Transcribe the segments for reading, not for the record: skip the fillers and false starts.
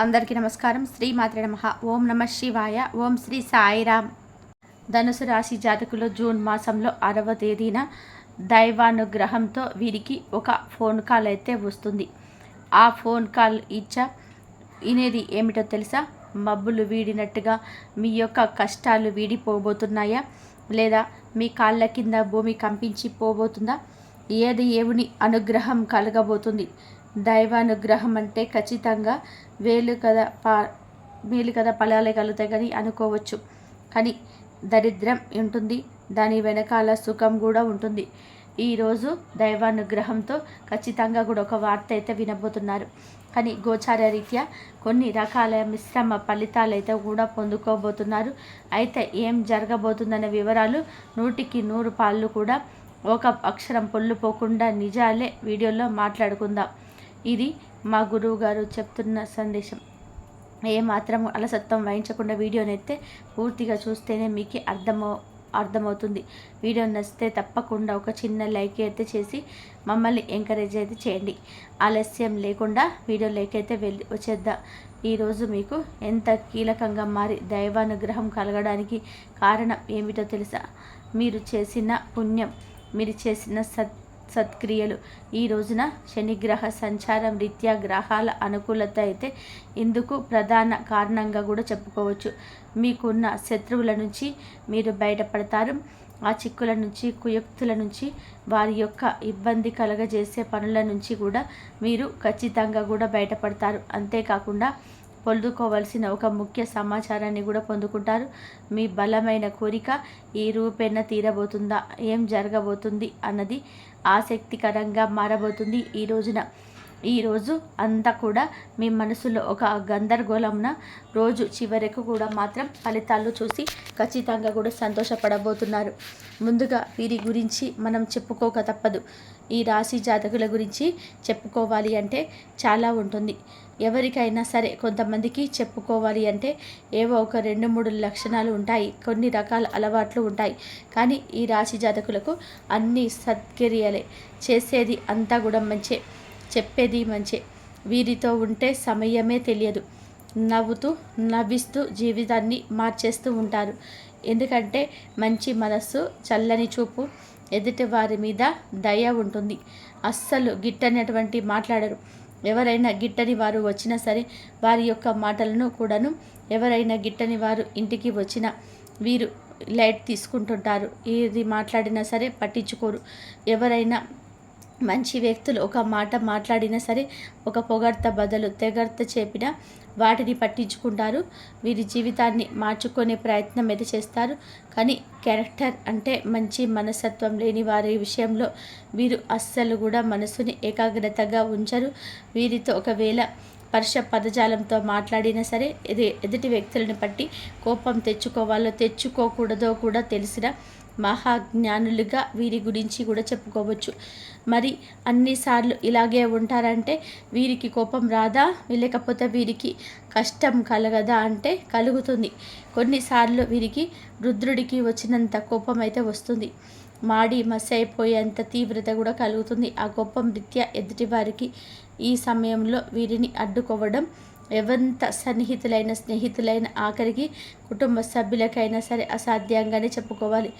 అందరికీ నమస్కారం. శ్రీమాత్రే నమః. ఓం నమః శివాయ. ఓం శ్రీ సాయిరామ్. ధనుసు రాశి జాతకులు జూన్ మాసంలో 6వ తేదీన దైవానుగ్రహంతో వీరికి ఒక ఫోన్ కాల్ అయితే వస్తుంది. ఆ ఫోన్ కాల్ వినేది ఏమిటో తెలుసా? మబ్బులు వీడినట్టుగా మీ యొక్క కష్టాలు వీడిపోబోతున్నాయా, లేదా మీ కాళ్ళ కింద భూమి కంపించి పోబోతుందా? ఏది ఏవుని అనుగ్రహం కలగబోతుంది. దైవానుగ్రహం అంటే ఖచ్చితంగా మేలు కదా ఫలాలే కలుగుతాయి కానీ అనుకోవచ్చు. కానీ దరిద్రం ఉంటుంది, దాని వెనకాల సుఖం కూడా ఉంటుంది. ఈరోజు దైవానుగ్రహంతో ఖచ్చితంగా కూడా ఒక వార్త అయితే వినబోతున్నారు. కానీ గోచార రీత్యా కొన్ని రకాల మిశ్రమ ఫలితాలు అయితే కూడా పొందుకోబోతున్నారు. అయితే ఏం జరగబోతుందనే వివరాలు 100కి 100 పాళ్ళు కూడా ఒక అక్షరం పొల్లుపోకుండా నిజాలే వీడియోలో మాట్లాడుకుందాం. ఇది మా గురువు గారు చెప్తున్న సందేశం. ఏమాత్రం అలసత్వం వహించకుండా వీడియోనైతే పూర్తిగా చూస్తేనే మీకు అర్థమవుతుంది. వీడియో నచ్చితే తప్పకుండా ఒక చిన్న లైక్ అయితే చేసి మమ్మల్ని ఎంకరేజ్ అయితే చేయండి. ఆలస్యం లేకుండా వీడియో లైక్ అయితే వచ్చేద్దాం. ఈరోజు మీకు ఎంత కీలకంగా మారి దైవానుగ్రహం కలగడానికి కారణం ఏమిటో తెలుసా? మీరు చేసిన పుణ్యం, మీరు చేసిన సత్క్రియలు. ఈ రోజున శనిగ్రహ సంచారం రీత్యా గ్రహాల అనుకూలత అయితే ఇందుకు ప్రధాన కారణంగా కూడా చెప్పుకోవచ్చు. మీకున్న శత్రువుల నుంచి మీరు బయటపడతారు. ఆ చిక్కుల నుంచి, కుయుక్తుల నుంచి, వారి యొక్క ఇబ్బంది కలగజేసే పనుల నుంచి కూడా మీరు ఖచ్చితంగా కూడా బయటపడతారు. అంతేకాకుండా పొందుకోవలసిన ఒక ముఖ్య సమాచారాన్ని కూడా పొందుకుంటారు. మీ బలమైన కోరిక ఈ రూపేణ తీరబోతుందా, ఏం జరగబోతుంది అన్నది ఆసక్తికరంగా మారబోతుంది. ఈరోజు అంతా కూడా మీ మనసులో ఒక గందరగోళంన రోజు చివరకు కూడా మాత్రం ఫలితాలు చూసి ఖచ్చితంగా కూడా సంతోషపడబోతున్నారు. ముందుగా వీరి గురించి మనం చెప్పుకోక తప్పదు. ఈ రాశి జాతకుల గురించి చెప్పుకోవాలి అంటే చాలా ఉంటుంది. ఎవరికైనా సరే కొంతమందికి చెప్పుకోవాలి అంటే ఏవో ఒక 2-3 లక్షణాలు ఉంటాయి, కొన్ని రకాల అలవాట్లు ఉంటాయి. కానీ ఈ రాశి జాతకులకు అన్ని సత్క్రియలే. చేసేది అంతా కూడా మంచే, చెప్పేది మంచే. వీరితో ఉంటే సమయమే తెలియదు. నవ్విస్తూ జీవితాన్ని మార్చేస్తూ ఉంటారు. ఎందుకంటే మంచి మనస్సు, చల్లని చూపు, ఎదుటి వారి మీద దయ ఉంటుంది. అస్సలు గిట్టనటువంటి మాట్లాడరు. ఎవరైనా గిట్టని వారు వచ్చినా సరే వారి యొక్క మాటలను కూడాను, ఎవరైనా గిట్టని వారు ఇంటికి వచ్చినా వీరు లైట్ తీసుకుంటుంటారు. ఏది మాట్లాడినా సరే పట్టించుకోరు. ఎవరైనా మంచి వ్యక్తులు ఒక మాట మాట్లాడినా సరే ఒక పొగడ్త బదులు తెగర్త చెప్పినా వాటిని పట్టించుకుంటారు. వీరి జీవితాన్ని మార్చుకునే ప్రయత్నం అయితే చేస్తారు. కానీ క్యారెక్టర్ అంటే మంచి మనస్తత్వం లేని వారి విషయంలో వీరు అస్సలు కూడా మనసుని ఏకాగ్రతగా ఉంచరు. వీరితో ఒకవేళ పరుష పదజాలంతో మాట్లాడినా సరే ఎదుటి వ్యక్తులను బట్టి కోపం తెచ్చుకోవాలో తెచ్చుకోకూడదో కూడా తెలిసిన మహాజ్ఞానులుగా వీరి గురించి కూడా చెప్పుకోవచ్చు. మరి అన్నిసార్లు ఇలాగే ఉంటారంటే వీరికి కోపం రాదా, లేకపోతే వీరికి కష్టం కలగదా అంటే కలుగుతుంది. కొన్నిసార్లు వీరికి రుద్రుడికి వచ్చినంత కోపం అయితే వస్తుంది. మాడి మసైపోయేంత తీవ్రత కూడా కలుగుతుంది. ఆ కోపం రీత్యా ఎదుటి వారికి ఈ సమయంలో వీరిని అడ్డుకోవడం ఎంత సన్నిహితులైన స్నేహితులైన ఆఖరికి కుటుంబ సభ్యులకైనా సరే అసాధ్యంగానే చెప్పుకోవాలి.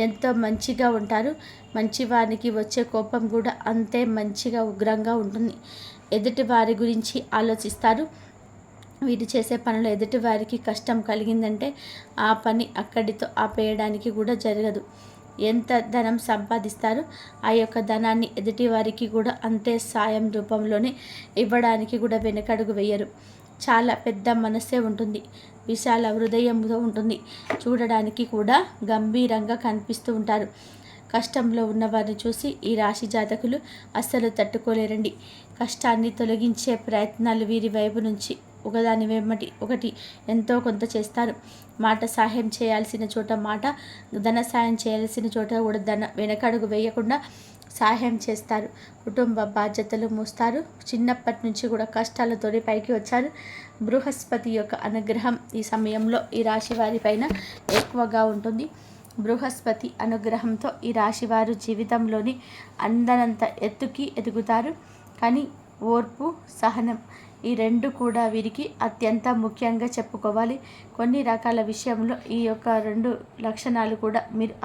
ఎంతో మంచిగా ఉంటారు. మంచివారికి వచ్చే కోపం కూడా అంతే మంచిగా ఉగ్రంగా ఉంటుంది. ఎదుటి వారి గురించి ఆలోచిస్తారు. వీరు చేసే పనులు ఎదుటి వారికి కష్టం కలిగిందంటే ఆ పని అక్కడితో ఆపేయడానికి కూడా జరగదు. ఎంత ధనం సంపాదిస్తారు, ఆ యొక్క ధనాన్ని ఎదుటి వారికి కూడా అంతే సాయం రూపంలోనే ఇవ్వడానికి కూడా వెనకడుగు వేయరు. చాలా పెద్ద మనస్సే ఉంటుంది, విశాల హృదయంతో ఉంటుంది. చూడడానికి కూడా గంభీరంగా కనిపిస్తూ ఉంటారు. కష్టంలో ఉన్నవారిని చూసి ఈ రాశి జాతకులు అస్సలు తట్టుకోలేరండి. కష్టాన్ని తొలగించే ప్రయత్నాలు వీరి వైపు నుంచి ఒకదాని వెంబడి ఒకటి ఎంతో కొంత చేస్తారు. మాట సహాయం చేయాల్సిన చోట మాట, ధన సాయం చేయాల్సిన చోట కూడా వెనకడుగు వేయకుండా సహాయం చేస్తారు. కుటుంబ బాధ్యతలు మోస్తారు. చిన్నప్పటి నుంచి కూడా కష్టాలతోనే పైకి వచ్చారు. బృహస్పతి యొక్క అనుగ్రహం ఈ సమయంలో ఈ రాశి వారి పైన ఎక్కువగా ఉంటుంది. బృహస్పతి అనుగ్రహంతో ఈ రాశివారు జీవితంలోని అందనంత ఎత్తుకి ఎదుగుతారు. కానీ ఓర్పు, సహనం ఈ రెండు కూడా వీరికి అత్యంత ముఖ్యంగా చెప్పుకోవాలి. కొన్ని రకాల విషయంలో ఈ యొక్క రెండు లక్షణాలు కూడా మీరు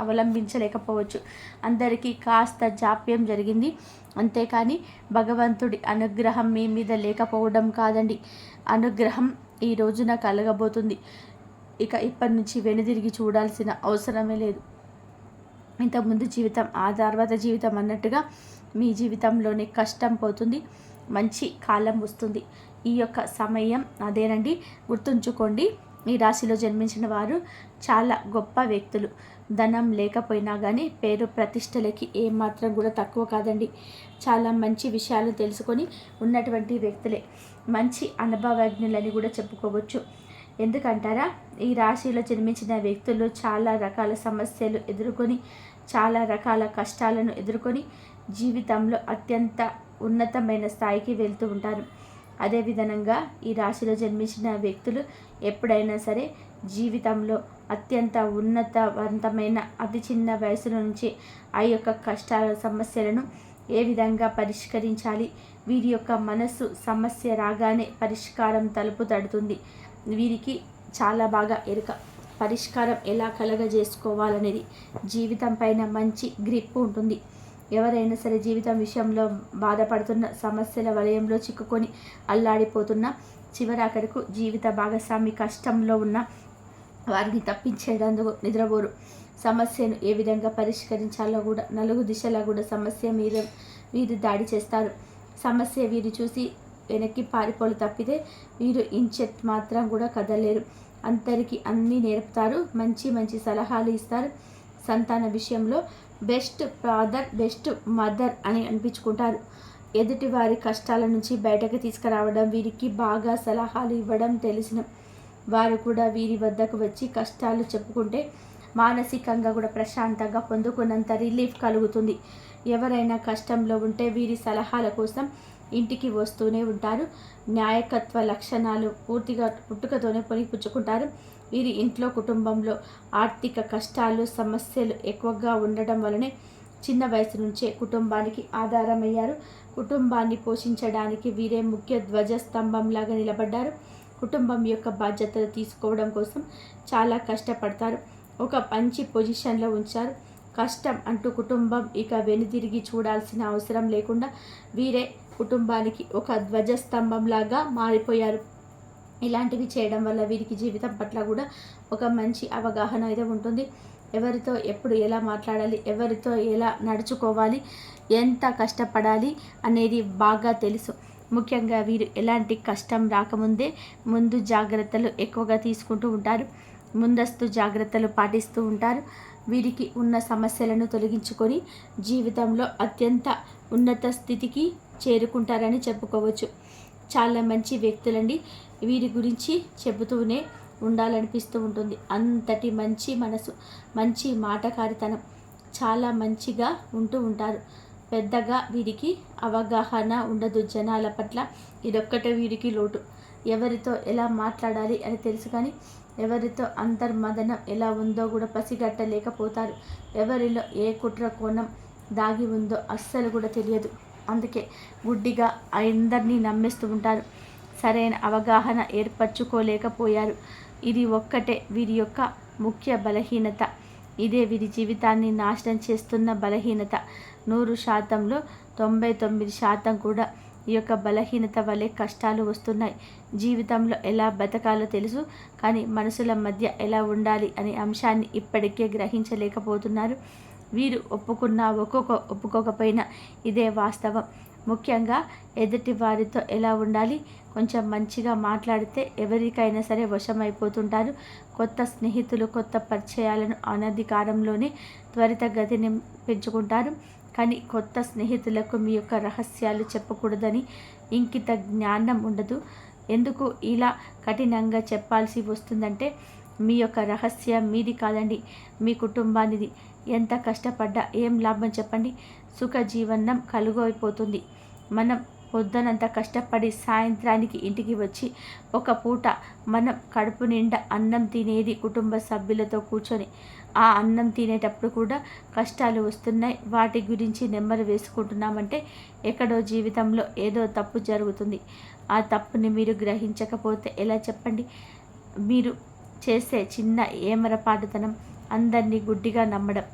అవలంబించలేకపోవచ్చు. అందరికీ కాస్త జాప్యం జరిగింది, అంతేకాని భగవంతుడి అనుగ్రహం మీ మీద లేకపోవడం కాదండి. అనుగ్రహం ఈ రోజున కలగబోతుంది. ఇప్పటి నుంచి వెనుదిరిగి చూడాల్సిన అవసరమే లేదు. ఇంతకుముందు జీవితం, ఆ తర్వాత జీవితం అన్నట్టుగా మీ జీవితంలోనే కష్టం పోతుంది, మంచి కాలం వస్తుంది. ఈ యొక్క సమయం అదేనండి. గుర్తుంచుకోండి, ఈ రాశిలో జన్మించిన వారు చాలా గొప్ప వ్యక్తులు. ధనం లేకపోయినా కానీ పేరు ప్రతిష్టలకి ఏమాత్రం కూడా తక్కువ కాదండి. చాలా మంచి విషయాలు తెలుసుకొని ఉన్నటువంటి వ్యక్తులే. మంచి అనుభవజ్ఞులని కూడా చెప్పుకోవచ్చు. ఎందుకంటారా, ఈ రాశిలో జన్మించిన వ్యక్తులు చాలా రకాల సమస్యలు ఎదుర్కొని, చాలా రకాల కష్టాలను ఎదుర్కొని జీవితంలో అత్యంత ఉన్నతమైన స్థాయికి వెళ్తూ ఉంటారు. అదేవిధంగా ఈ రాశిలో జన్మించిన వ్యక్తులు ఎప్పుడైనా సరే జీవితంలో అత్యంత ఉన్నతవంతమైన అతి చిన్న వయసు నుంచి ఆ యొక్క కష్టాల సమస్యలను ఏ విధంగా పరిష్కరించాలి, వీరి యొక్క మనస్సు సమస్య రాగానే పరిష్కారం తలుపు తడుతుంది. వీరికి చాలా బాగా ఎరుక, పరిష్కారం ఎలా కలగజేసుకోవాలనేది. జీవితం పైన మంచి గ్రిప్ ఉంటుంది. ఎవరైనా సరే జీవితం విషయంలో బాధపడుతున్న, సమస్యల వలయంలో చిక్కుకొని అల్లాడిపోతున్న, చివరాఖరకు జీవిత భాగస్వామి కష్టంలో ఉన్న వారిని తప్పించేటందుకు నిద్రపోరు. సమస్యను ఏ విధంగా పరిష్కరించాలో కూడా నలుగు దిశలా కూడా సమస్య మీద వీరు దాడి చేస్తారు. సమస్య వీరు చూసి వెనక్కి పారిపోలు తప్పితే వీరు ఇంచెత్ మాత్రం కూడా కదలేరు. అందరికీ అన్నీ నేర్పుతారు, మంచి మంచి సలహాలు ఇస్తారు. సంతాన విషయంలో బెస్ట్ ఫాదర్, బెస్ట్ మదర్ అని అనిపించుకుంటారు. ఎదుటి వారి కష్టాల నుంచి బయటకు తీసుకురావడం, వీరికి బాగా సలహాలు ఇవ్వడం తెలిసిన వారు కూడా వీరి వద్దకు వచ్చి కష్టాలు చెప్పుకుంటే మానసికంగా కూడా ప్రశాంతంగా పొందుకున్నంత రిలీఫ్ కలుగుతుంది. ఎవరైనా కష్టంలో ఉంటే వీరి సలహాల కోసం ఇంటికి వస్తూనే ఉంటారు. న్యాయకత్వ లక్షణాలు పూర్తిగా పుట్టుకతోనే పుచ్చుకుంటారు. వీరి ఇంట్లో, కుటుంబంలో ఆర్థిక కష్టాలు, సమస్యలు ఎక్కువగా ఉండడం వలనే చిన్న వయసు నుంచే కుటుంబానికి ఆధారమయ్యారు. కుటుంబాన్ని పోషించడానికి వీరే ముఖ్య ధ్వజస్తంభంలాగా నిలబడ్డారు. కుటుంబం యొక్క బాధ్యతలు తీసుకోవడం కోసం చాలా కష్టపడతారు. ఒక మంచి పొజిషన్లో ఉంచారు. కష్టం అంటూ కుటుంబం ఇక వెనుదిరిగి చూడాల్సిన అవసరం లేకుండా వీరే కుటుంబానికి ఒక ధ్వజస్తంభంలాగా మారిపోయారు. ఇలాంటివి చేయడం వల్ల వీరికి జీవితం పట్ల కూడా ఒక మంచి అవగాహన అయితే ఉంటుంది. ఎవరితో ఎప్పుడు ఎలా మాట్లాడాలి, ఎవరితో ఎలా నడుచుకోవాలి, ఎంత కష్టపడాలి అనేది బాగా తెలుసు. ముఖ్యంగా వీరు ఎలాంటి కష్టం రాకముందే ముందు జాగ్రత్తలు ఎక్కువగా తీసుకుంటూ ఉంటారు. ముందస్తు జాగ్రత్తలు పాటిస్తూ ఉంటారు. వీరికి ఉన్న సమస్యలను తొలగించుకొని జీవితంలో అత్యంత ఉన్నత స్థితికి చేరుకుంటారని చెప్పుకోవచ్చు. చాలా మంచి వ్యక్తులండి. వీరి గురించి చెబుతూనే ఉండాలనిపిస్తూ ఉంటుంది. అంతటి మంచి మనసు, మంచి మాటకారితనం, చాలా మంచిగా ఉంటూ ఉంటారు. పెద్దగా వీరికి అవగాహన ఉండదు జనాల పట్ల. ఇదొక్కటే వీరికి లోటు. ఎవరితో ఎలా మాట్లాడాలి అని తెలుసు, కానీ ఎవరితో అంతర్మదనం ఎలా ఉందో కూడా పసిగట్టలేకపోతారు. ఎవరిలో ఏ కుట్ర కోణం దాగి ఉందో అస్సలు కూడా తెలియదు. అందుకే గుడ్డిగా అందరినీ నమ్మేస్తూ ఉంటారు. సరైన అవగాహన ఏర్పరచుకోలేకపోయారు. ఇది ఒక్కటే వీరి యొక్క ముఖ్య బలహీనత. ఇదే వీరి జీవితాన్ని నాశనం చేస్తున్న బలహీనత. 100%లో 99% కూడా ఈ యొక్క బలహీనత వల్లే కష్టాలు వస్తున్నాయి. జీవితంలో ఎలా బతకాలో తెలుసు, కానీ మనసుల మధ్య ఎలా ఉండాలి అనే అంశాన్ని ఇప్పటికే గ్రహించలేకపోతున్నారు. వీరు ఒప్పుకోకపోయినా ఇదే వాస్తవం. ముఖ్యంగా ఎదుటి వారితో ఎలా ఉండాలి, కొంచెం మంచిగా మాట్లాడితే ఎవరికైనా సరే వశమైపోతుంటారు. కొత్త స్నేహితులు, కొత్త పరిచయాలను అనధికారంలోనే త్వరితగతిని పెంచుకుంటారు. కానీ కొత్త స్నేహితులకు మీ యొక్క రహస్యాలు చెప్పకూడదని ఇంకిత జ్ఞానం ఉండదు. ఎందుకు ఇలా కఠినంగా చెప్పాల్సి వస్తుందంటే, మీ యొక్క రహస్యం మీది కాదండి, మీ కుటుంబానిది. ఎంత కష్టపడ్డా ఏం లాభం చెప్పండి? సుఖ జీవనం కలుగైపోతుంది. మనం పొద్దునంతా కష్టపడి సాయంత్రానికి ఇంటికి వచ్చి ఒక పూట మనం కడుపు నిండా అన్నం తినేది కుటుంబ సభ్యులతో కూర్చొని. ఆ అన్నం తినేటప్పుడు కూడా కష్టాలు వస్తున్నాయి, వాటి గురించి నెమ్మది వేసుకుంటున్నామంటే ఎక్కడో జీవితంలో ఏదో తప్పు జరుగుతుంది. ఆ తప్పుని మీరు గ్రహించకపోతే ఎలా చెప్పండి? మీరు చేసే చిన్న ఏమరపాటుతనం, అందరినీ గుడ్డిగా నమ్మడం,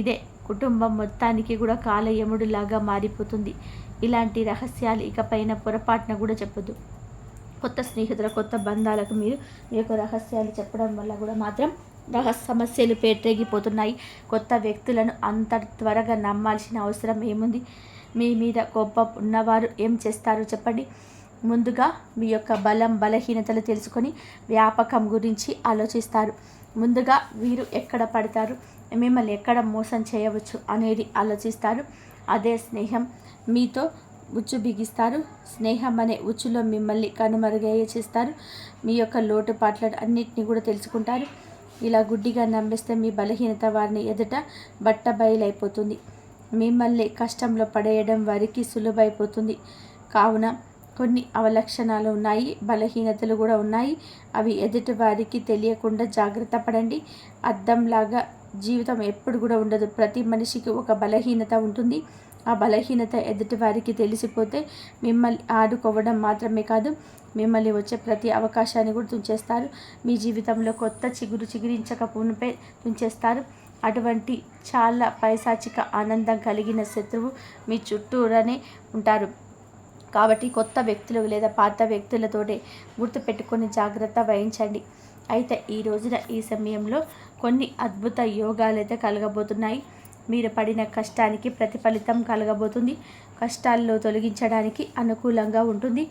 ఇదే కుటుంబం మొత్తానికి కూడా కాలయముడిలాగా మారిపోతుంది. ఇలాంటి రహస్యాలు ఇకపైన పొరపాటున కూడా చెప్పొద్దు. కొత్త స్నేహితుల, కొత్త బంధాలకు మీరు ఈ యొక్క రహస్యాలు చెప్పడం వల్ల కూడా మాత్రం సమస్యలు పేటరేగిపోతున్నాయి. కొత్త వ్యక్తులను అంత త్వరగా నమ్మాల్సిన అవసరం ఏముంది? మీ మీద కోపం ఉన్నవారు ఏం చేస్తారు చెప్పండి? ముందుగా మీ యొక్క బలం, బలహీనతలు తెలుసుకొని వ్యాపకం గురించి ఆలోచిస్తారు. ముందుగా వీరు ఎక్కడ పడతారు, మిమ్మల్ని ఎక్కడ మోసం చేయవచ్చు అనేది ఆలోచిస్తారు. అదే స్నేహం మీతో ఉచ్చు బిగిస్తారు. స్నేహం అనే ఉచ్చులో మిమ్మల్ని కనుమరుగయ్యే చేస్తారు. మీ యొక్క లోటుపాట్లను అన్నిటినీ కూడా తెలుసుకుంటారు. ఇలా గుడ్డిగా నమ్మేస్తే మీ బలహీనత వారిని ఎదుట బట్టబయలైపోతుంది. మిమ్మల్ని కష్టంలో పడేయడం వారికి సులువైపోతుంది. కావున కొన్ని అవలక్షణాలు ఉన్నాయి, బలహీనతలు కూడా ఉన్నాయి. అవి ఎదుటి వారికి తెలియకుండా జాగ్రత్త పడండి. అద్దంలాగా జీవితం ఎప్పుడు కూడా ఉండదు. ప్రతి మనిషికి ఒక బలహీనత ఉంటుంది. ఆ బలహీనత ఎదుటి వారికి తెలిసిపోతే మిమ్మల్ని ఆడుకోవడం మాత్రమే కాదు, మిమ్మల్ని వచ్చే ప్రతి అవకాశాన్ని కూడా తుంచేస్తారు. మీ జీవితంలో కొత్త చిగురు చిగురించకపోతే తుంచేస్తారు. అటువంటి చాలా పైశాచిక ఆనందం కలిగిన శత్రువు మీ చుట్టూరనే ఉంటారు. కాబట్టి కొత్త వ్యక్తులు లేదా పాత వ్యక్తులతోనే గుర్తుపెట్టుకొని జాగ్రత్త వహించండి. అయితే ఈ రోజున ఈ సమయంలో కొన్ని అద్భుత యోగాలైతే కలగబోతున్నాయి. మీరు పడిన కష్టానికి ప్రతిఫలితం కలగబోతుంది. కష్టాల్లో తొలగించడానికి అనుకూలంగా ఉంటుంది.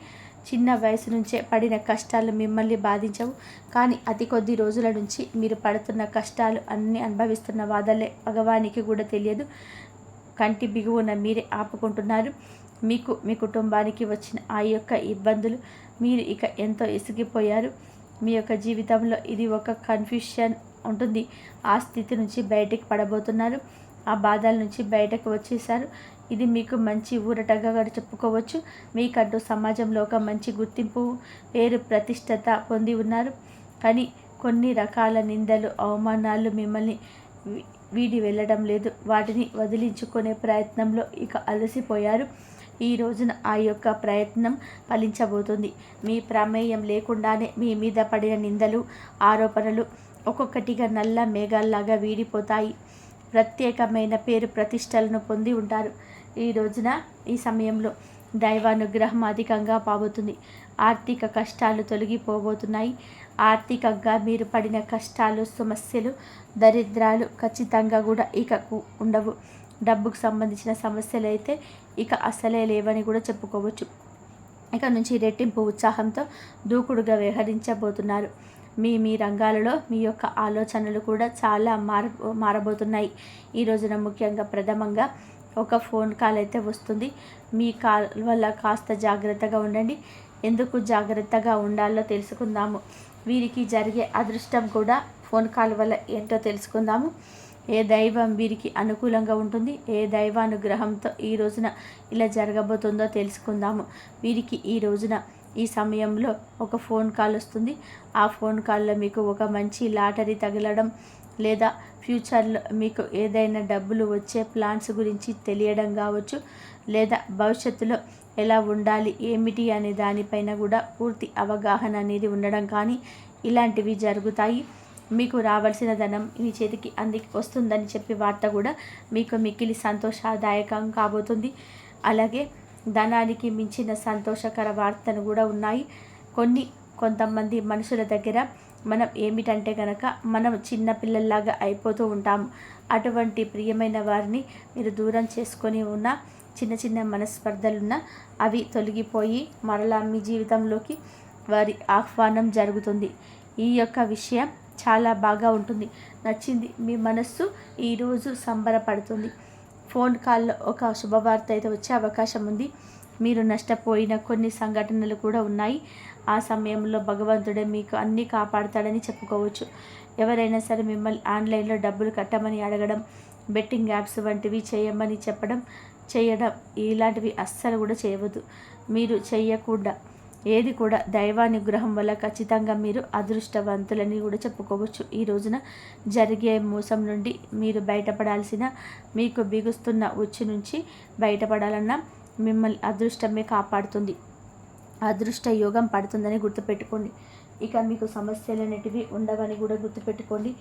చిన్న వయసు నుంచే పడిన కష్టాలు మిమ్మల్ని బాధించవు. కానీ అతి కొద్ది రోజుల నుంచి మీరు పడుతున్న కష్టాలు అన్నీ అనుభవిస్తున్న వాదలే భగవానికి కూడా తెలియదు. కంటి బిగువున మీరే ఆపుకుంటున్నారు. మీకు, మీ కుటుంబానికి వచ్చిన ఆ యొక్క ఇబ్బందులు మీరు ఇక ఎంతో ఇసిగిపోయారు. మీ యొక్క జీవితంలో ఇది ఒక కన్ఫ్యూషన్ ఉంటుంది. ఆ స్థితి నుంచి బయటికి పడబోతున్నారు. ఆ బాధల నుంచి బయటకు వచ్చేసారు. ఇది మీకు మంచి ఊరటగా కూడా చెప్పుకోవచ్చు. మీకంటూ సమాజంలో ఒక మంచి గుర్తింపు, పేరు, ప్రతిష్టత పొంది ఉన్నారు. కానీ కొన్ని రకాల నిందలు, అవమానాలు మిమ్మల్ని వీడి వెళ్ళడం లేదు. వాటిని వదిలించుకునే ప్రయత్నంలో ఇక అలసిపోయారు. ఈ రోజున ఆ యొక్క ప్రయత్నం ఫలించబోతుంది. మీ ప్రమేయం లేకుండానే మీ మీద పడిన నిందలు, ఆరోపణలు ఒక్కొక్కటిగా నల్ల మేఘాల్లాగా వీడిపోతాయి. ప్రత్యేకమైన పేరు, ప్రతిష్టలను పొంది ఉంటారు. ఈ రోజున ఈ సమయంలో దైవానుగ్రహం అధికంగా పాబోతుంది. ఆర్థిక కష్టాలు తొలగిపోబోతున్నాయి. ఆర్థికంగా మీరు పడిన కష్టాలు, సమస్యలు, దరిద్రాలు ఖచ్చితంగా కూడా ఇక ఉండవు. డబ్బుకు సంబంధించిన సమస్యలు అయితే ఇక అసలే లేవని కూడా చెప్పుకోవచ్చు. ఇక నుంచి రెట్టింపు ఉత్సాహంతో దూకుడుగా వ్యవహరించబోతున్నారు. మీ రంగాలలో మీ యొక్క ఆలోచనలు కూడా చాలా మారబోతున్నాయి. ఈ రోజున ముఖ్యంగా ప్రథమంగా ఒక ఫోన్ కాల్ అయితే వస్తుంది. మీ కాల్ వల్ల కాస్త జాగ్రత్తగా ఉండండి. ఎందుకు జాగ్రత్తగా ఉండాలో తెలుసుకుందాము. వీరికి జరిగే అదృష్టం కూడా ఫోన్ కాల్ వల్ల ఏంటో తెలుసుకుందాము. ఏ దైవం వీరికి అనుకూలంగా ఉంటుంది, ఏ దైవానుగ్రహంతో ఈ రోజున ఇలా జరగబోతుందో తెలుసుకుందాము. వీరికి ఈ రోజున ఈ సమయంలో ఒక ఫోన్ కాల్ వస్తుంది. ఆ ఫోన్ కాల్లో మీకు ఒక మంచి లాటరీ తగలడం, లేదా ఫ్యూచర్లో మీకు ఏదైనా డబ్బులు వచ్చే ప్లాన్స్ గురించి తెలియడం కావచ్చు, లేదా భవిష్యత్తులో ఎలా ఉండాలి, ఏమిటి అనే దానిపైన కూడా పూర్తి అవగాహన అనేది ఉండడం కానీ ఇలాంటివి జరుగుతాయి. మీకు రావాల్సిన ధనం మీ చేతికి వస్తుందని చెప్పి వార్త కూడా మీకు మిక్కిలి సంతోషదాయకం కాబోతుంది. అలాగే ధనానికి మించిన సంతోషకర వార్తలు కూడా ఉన్నాయి. కొంతమంది మనుషుల దగ్గర మనం ఏమిటంటే కనుక మనం చిన్న పిల్లల్లాగా అయిపోతూ ఉంటాము. అటువంటి ప్రియమైన వారిని మీరు దూరం చేసుకొని ఉన్న చిన్న చిన్న మనస్పర్ధలున్న అవి తొలగిపోయి మరలా మీ జీవితంలోకి వారి ఆహ్వానం జరుగుతుంది. ఈ యొక్క విషయం చాలా బాగా ఉంటుంది, నచ్చింది. మీ మనస్సు ఈరోజు సంబరపడుతుంది. ఫోన్ కాల్లో ఒక శుభవార్త అయితే వచ్చే అవకాశం ఉంది. మీరు నష్టపోయిన కొన్ని సంఘటనలు కూడా ఉన్నాయి. ఆ సమయంలో భగవంతుడే మీకు అన్నీ కాపాడుతాడని చెప్పుకోవచ్చు. ఎవరైనా సరే మిమ్మల్ని ఆన్లైన్లో డబ్బులు కట్టమని అడగడం, బెట్టింగ్ యాప్స్ వంటివి చేయమని చేయడం ఇలాంటివి అస్సలు కూడా చేయవద్దు. మీరు చేయకుండా ఏది కూడా దైవానుగ్రహం వల్ల ఖచ్చితంగా మీరు అదృష్టవంతులని కూడా చెప్పుకోవచ్చు. ఈ రోజున జరిగే మోసం నుండి మీరు బయటపడాల్సిన, మీకు బిగుస్తున్న ఉచ్చు నుంచి బయటపడాలన్నా మిమ్మల్ని అదృష్టమే కాపాడుతుంది. అదృష్ట యోగం పడుతుందని గుర్తుపెట్టుకోండి. ఇక మీకు సమస్యలు అనేటివి ఉండవని కూడా గుర్తుపెట్టుకోండి.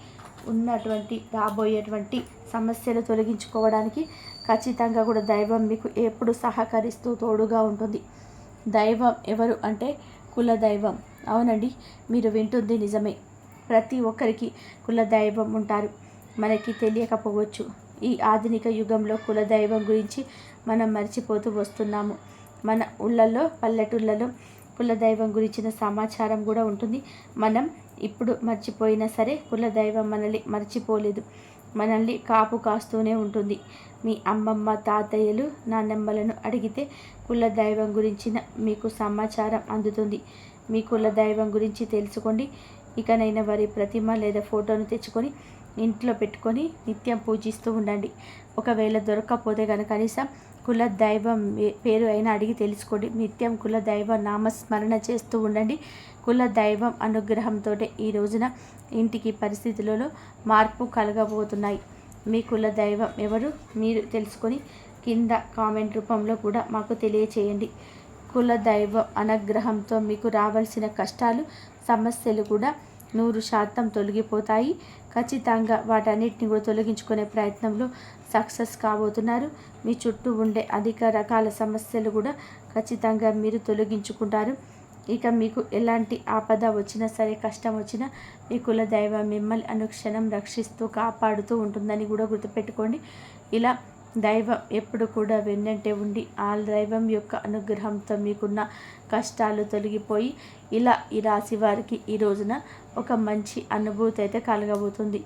ఉన్నటువంటి రాబోయేటువంటి సమస్యలు తొలగించుకోవడానికి ఖచ్చితంగా కూడా దైవం మీకు ఎప్పుడు సహకరిస్తూ తోడుగా ఉంటుంది. దైవం ఎవరు అంటే కుల దైవం. అవునండి, మీరు వింటుంది నిజమే. ప్రతి ఒక్కరికి కుల దైవం ఉంటారు. మనకి తెలియకపోవచ్చు. ఈ ఆధునిక యుగంలో కుల దైవం గురించి మనం మర్చిపోతూ వస్తున్నాము. మన ఊళ్ళల్లో, పల్లెటూళ్ళలో కులదైవం గురించిన సమాచారం కూడా ఉంటుంది. మనం ఇప్పుడు మర్చిపోయినా సరే కులదైవం మనల్ని మర్చిపోలేదు, మనల్ని కాపు కాస్తూనే ఉంటుంది. మీ అమ్మమ్మ, తాతయ్యలు, నాన్నమ్మలను అడిగితే కులదైవం గురించిన మీకు సమాచారం అందుతుంది. మీ కులదైవం గురించి తెలుసుకోండి. ఇకనైనా వారి ప్రతిమ లేదా ఫోటోను తెచ్చుకొని ఇంట్లో పెట్టుకొని నిత్యం పూజిస్తూ ఉండండి. ఒకవేళ దొరకకపోతే కనుక కనీసం కుల దైవం పేరు అయినా అడిగి తెలుసుకోండి. నిత్యం కుల దైవ నామస్మరణ చేస్తూ ఉండండి. కుల దైవం అనుగ్రహంతో ఈ రోజున ఇంటికి పరిస్థితులలో మార్పు కలగబోతున్నాయి. మీ కుల దైవం ఎవరు మీరు తెలుసుకొని కింద కామెంట్ రూపంలో కూడా మాకు తెలియచేయండి. కుల దైవం అనుగ్రహంతో మీకు రావాల్సిన కష్టాలు, సమస్యలు కూడా 100% తొలగిపోతాయి. ఖచ్చితంగా వాటన్నిటిని కూడా తొలగించుకునే ప్రయత్నంలో సక్సెస్ కాబోతున్నారు. మీ చుట్టూ ఉండే అధిక రకాల సమస్యలు కూడా ఖచ్చితంగా మీరు తొలగించుకుంటారు. ఇక మీకు ఎలాంటి ఆపద వచ్చినా సరే, కష్టం వచ్చినా మీ కుల దైవం మిమ్మల్ని అనుక్షణం రక్షిస్తూ కాపాడుతూ ఉంటుందని కూడా గుర్తుపెట్టుకోండి. ఇలా దైవం ఎప్పుడు కూడా వెన్నంటే ఉండి ఆ దైవం యొక్క అనుగ్రహంతో మీకున్న కష్టాలు తొలగిపోయి ఇలా ఈ రాశి వారికి ఈ రోజున ఒక మంచి అనుభూతి అయితే కలగబోతుంది.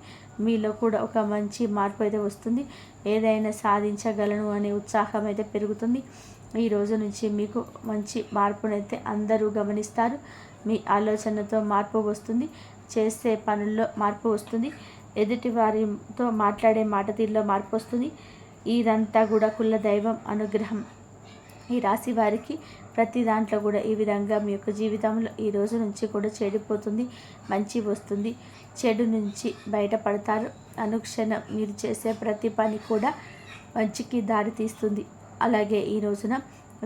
మీలో కూడా ఒక మంచి మార్పు అయితే వస్తుంది. ఏదైనా సాధించగలను అనే ఉత్సాహం అయితే పెరుగుతుంది. ఈ రోజు నుంచి మీకు మంచి మార్పునైతే అందరూ గమనిస్తారు. మీ ఆలోచనతో మార్పు వస్తుంది, చేసే పనుల్లో మార్పు వస్తుంది, ఎదుటి వారితో మాట్లాడే మాట తీరులో మార్పు వస్తుంది. ఇదంతా కూడా కుల దైవం అనుగ్రహం. ఈ రాశి వారికి ప్రతి దాంట్లో కూడా ఈ విధంగా మీ యొక్క జీవితంలో ఈ రోజు నుంచి కూడా చెడిపోతుంది, మంచి వస్తుంది. చెడు నుంచి బయటపడతారు. అనుక్షణం మీరు చేసే ప్రతి పని కూడా మంచికి దారి తీస్తుంది. అలాగే ఈ రోజున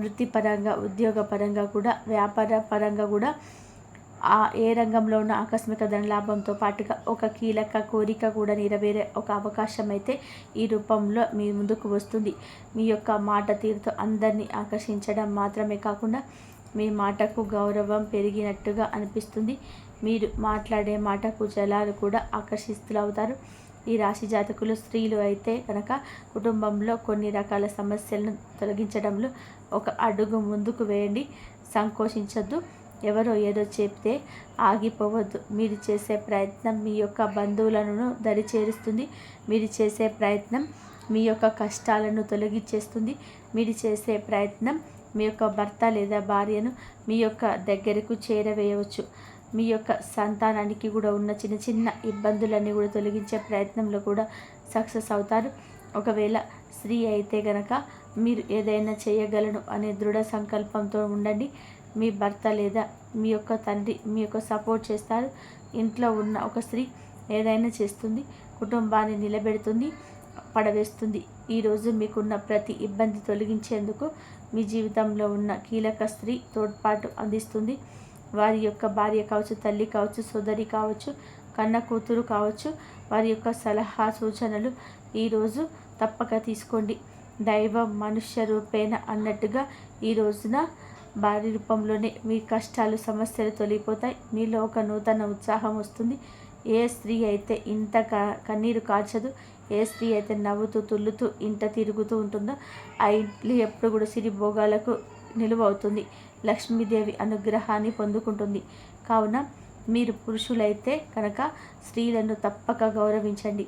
వృత్తిపరంగా, ఉద్యోగపరంగా కూడా, వ్యాపార పరంగా కూడా ఏ రంగంలో ఉన్న ఆకస్మిక ధనలాభంతో పాటుగా ఒక కీలక కోరిక కూడా నెరవేరే ఒక అవకాశం అయితే ఈ రూపంలో మీ ముందుకు వస్తుంది. మీ యొక్క మాట తీరుతో అందరినీ ఆకర్షించడం మాత్రమే కాకుండా మీ మాటకు గౌరవం పెరిగినట్టుగా అనిపిస్తుంది. మీరు మాట్లాడే మాటకు జనాలు కూడా ఆకర్షితులవుతారు. ఈ రాశి జాతకులు స్త్రీలు అయితే కనుక కుటుంబంలో కొన్ని రకాల సమస్యలను తొలగించడంలో ఒక అడుగు ముందుకు వేయండి. సంకోచించొద్దు. ఎవరో ఏదో చెప్తే ఆగిపోవద్దు. మీరు చేసే ప్రయత్నం మీ యొక్క బంధువులను దరి చేరుస్తుంది. మీరు చేసే ప్రయత్నం మీ యొక్క కష్టాలను తొలగించేస్తుంది. మీరు చేసే ప్రయత్నం మీ యొక్క భర్త లేదా భార్యను మీ యొక్క దగ్గరకు చేరవేయవచ్చు. మీ యొక్క సంతానానికి కూడా ఉన్న చిన్న చిన్న ఇబ్బందులన్నీ కూడా తొలగించే ప్రయత్నంలో కూడా సక్సెస్ అవుతారు. ఒకవేళ స్త్రీ అయితే గనక మీరు ఏదైనా చేయగలను అనే దృఢ సంకల్పంతో ఉండండి. మీ భర్త లేదా మీ యొక్క తండ్రి మీ యొక్క సపోర్ట్ చేస్తారు. ఇంట్లో ఉన్న ఒక స్త్రీ ఏదైనా చేస్తుంది, కుటుంబాన్ని నిలబెడుతుంది, పడవేస్తుంది. ఈరోజు మీకున్న ప్రతి ఇబ్బంది తొలగించేందుకు మీ జీవితంలో ఉన్న కీలక స్త్రీ తోడ్పాటు అందిస్తుంది. వారి యొక్క భార్య కావచ్చు, తల్లి కావచ్చు, సోదరి కావచ్చు, కన్న కూతురు కావచ్చు. వారి యొక్క సలహా సూచనలు ఈరోజు తప్పక తీసుకోండి. దైవం మనుష్య రూపేణ అన్నట్టుగా ఈ రోజున భారీ రూపంలోనే మీ కష్టాలు, సమస్యలు తొలగిపోతాయి. మీలో ఒక నూతన ఉత్సాహం వస్తుంది. ఏ స్త్రీ అయితే ఇంత కన్నీరు కార్చదు, ఏ స్త్రీ అయితే నవ్వుతూ తుల్లుతూ ఇంట తిరుగుతూ ఉంటుందో ఆ ఇంట్లో ఎప్పుడు కూడా సిరి భోగాలకు నిలువవుతుంది. లక్ష్మీదేవి అనుగ్రహాన్ని పొందుకుంటుంది. కావున మీరు పురుషులైతే కనుక స్త్రీలను తప్పక గౌరవించండి.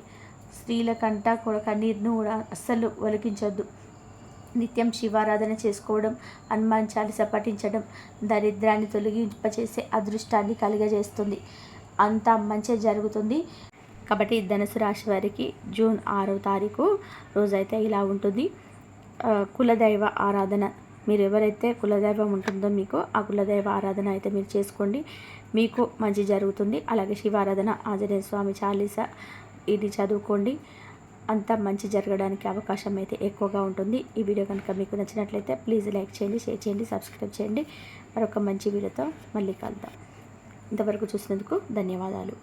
స్త్రీల కంట కూడా కన్నీరును కూడా అస్సలు ఒలికించొద్దు. నిత్యం శివారాధన చేసుకోవడం, హనుమాన్ చాలీస పఠించడం దరిద్రాన్ని తొలగింపచేసే అదృష్టాన్ని కలిగజేస్తుంది. అంతా మంచి జరుగుతుంది. కాబట్టి ధనుసు రాశి వారికి జూన్ 6వ తారీఖు రోజైతే ఇలా ఉంటుంది. కులదైవ ఆరాధన మీరు ఎవరైతే కులదైవం ఉంటుందో మీకు ఆ కులదైవ ఆరాధన అయితే మీరు చేసుకోండి, మీకు మంచి జరుగుతుంది. అలాగే శివారాధన, ఆంజనేయ స్వామి చాలీసా ఇది చదువుకోండి, అంతా మంచి జరగడానికి అవకాశం అయితే ఎక్కువగా ఉంటుంది. ఈ వీడియో కనుక మీకు నచ్చినట్లయితే ప్లీజ్ లైక్ చేయండి, షేర్ చేయండి, సబ్స్క్రైబ్ చేయండి. మరొక మంచి వీడియోతో మళ్ళీ కలుద్దాం. ఇంతవరకు చూసినందుకు ధన్యవాదాలు.